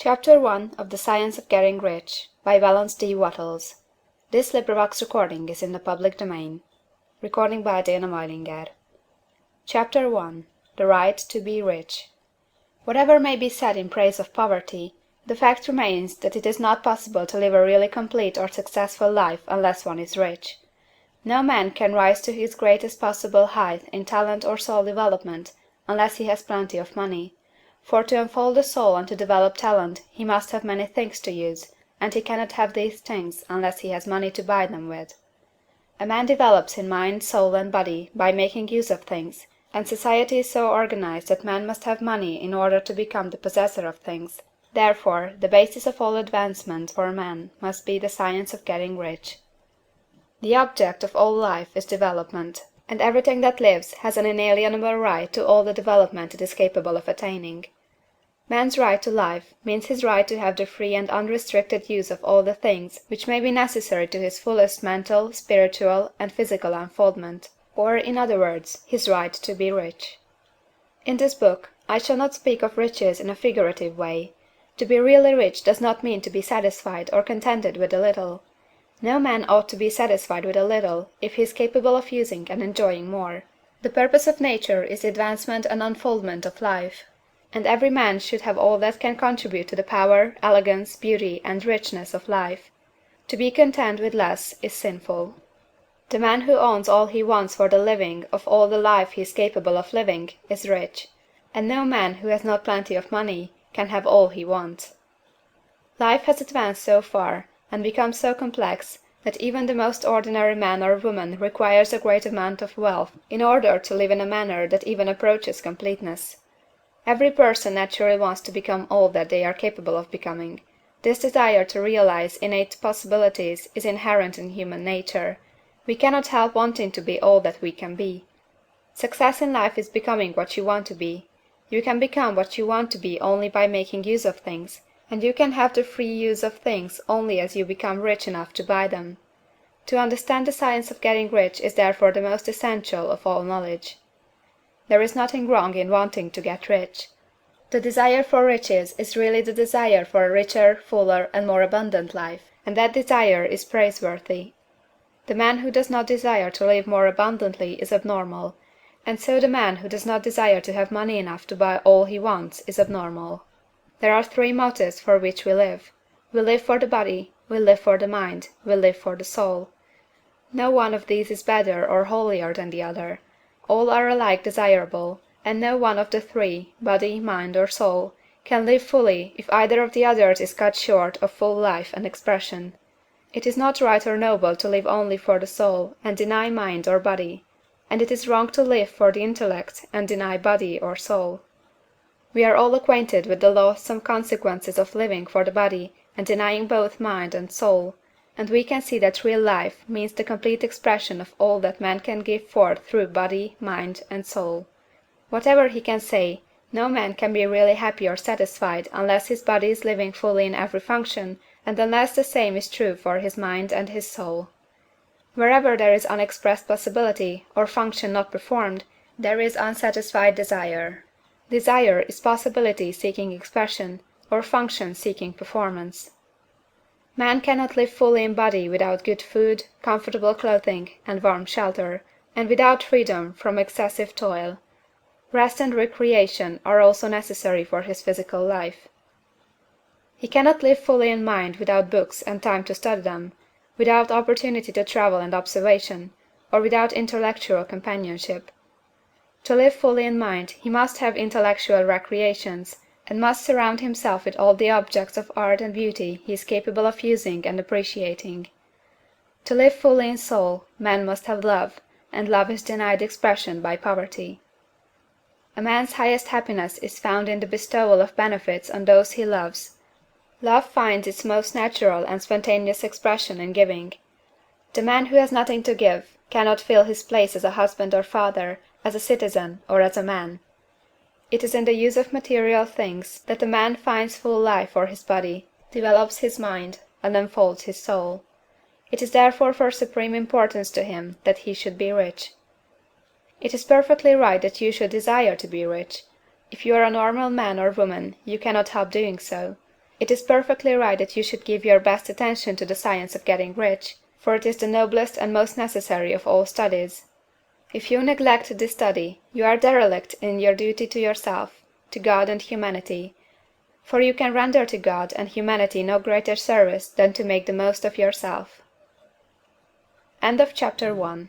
Chapter 1 of the Science of Getting Rich by Wallace D Wattles. This recording is in the public domain. Chapter 1 The Right to be Rich. Whatever may be said in praise of poverty, the fact remains that it is not possible to live a really complete or successful life unless one is rich. No man can rise to his greatest possible height in talent or soul development unless he has plenty of money. For to unfold the soul and to develop talent he must have many things to use, and he cannot have these things unless he has money to buy them with. A man develops in mind, soul, and body by making use of things, and society is so organized that man must have money in order to become the possessor of things. Therefore, the basis of all advancement for man must be the science of getting rich. The object of all life is development, and everything that lives has an inalienable right to all the development it is capable of attaining. Man's right to life means his right to have the free and unrestricted use of all the things which may be necessary to his fullest mental, spiritual, and physical unfoldment, or, in other words, his right to be rich. In this book, I shall not speak of riches in a figurative way. To be really rich does not mean to be satisfied or contented with a little. No man ought to be satisfied with a little if he is capable of using and enjoying more. The purpose of nature is the advancement and unfoldment of life, and every man should have all that can contribute to the power, elegance, beauty, and richness of life. To be content with less is sinful. The man who owns all he wants for the living of all the life he is capable of living is rich, and no man who has not plenty of money can have all he wants. Life has advanced so far, and become so complex, that even the most ordinary man or woman requires a great amount of wealth in order to live in a manner that even approaches completeness. Every person naturally wants to become all that they are capable of becoming. This desire to realize innate possibilities is inherent in human nature. We cannot help wanting to be all that we can be. Success in life is becoming what you want to be. You can become what you want to be only by making use of things, and you can have the free use of things only as you become rich enough to buy them. To understand the science of getting rich is therefore the most essential of all knowledge. There is nothing wrong in wanting to get rich. The desire for riches is really the desire for a richer, fuller, and more abundant life, and that desire is praiseworthy. The man who does not desire to live more abundantly is abnormal, and so the man who does not desire to have money enough to buy all he wants is abnormal. There are three motives for which we live. We live for the body, we live for the mind, we live for the soul. No one of these is better or holier than the other. All are alike desirable, and no one of the three, body, mind, or soul, can live fully if either of the others is cut short of full life and expression. It is not right or noble to live only for the soul and deny mind or body, and it is wrong to live for the intellect and deny body or soul. We are all acquainted with the loathsome consequences of living for the body and denying both mind and soul, and we can see that real life means the complete expression of all that man can give forth through body, mind, and soul. Whatever he can say, no man can be really happy or satisfied unless his body is living fully in every function, and unless the same is true for his mind and his soul. Wherever there is unexpressed possibility, or function not performed, there is unsatisfied desire. Desire is possibility seeking expression, or function seeking performance. Man cannot live fully in body without good food, comfortable clothing, and warm shelter, and without freedom from excessive toil. Rest and recreation are also necessary for his physical life. He cannot live fully in mind without books and time to study them, without opportunity to travel and observation, or without intellectual companionship. To live fully in mind, he must have intellectual recreations, and must surround himself with all the objects of art and beauty he is capable of using and appreciating. To live fully in soul, man must have love, and love is denied expression by poverty. A man's highest happiness is found in the bestowal of benefits on those he loves. Love finds its most natural and spontaneous expression in giving. The man who has nothing to give cannot fill his place as a husband or father, as a citizen, or as a man. It is in the use of material things that a man finds full life for his body, develops his mind, and unfolds his soul. It is therefore for supreme importance to him that he should be rich. It is perfectly right that you should desire to be rich. If you are a normal man or woman, you cannot help doing so. It is perfectly right that you should give your best attention to the science of getting rich, for it is the noblest and most necessary of all studies. If you neglect this study, you are derelict in your duty to yourself, to God and humanity; for you can render to God and humanity no greater service than to make the most of yourself. CHAPTER II.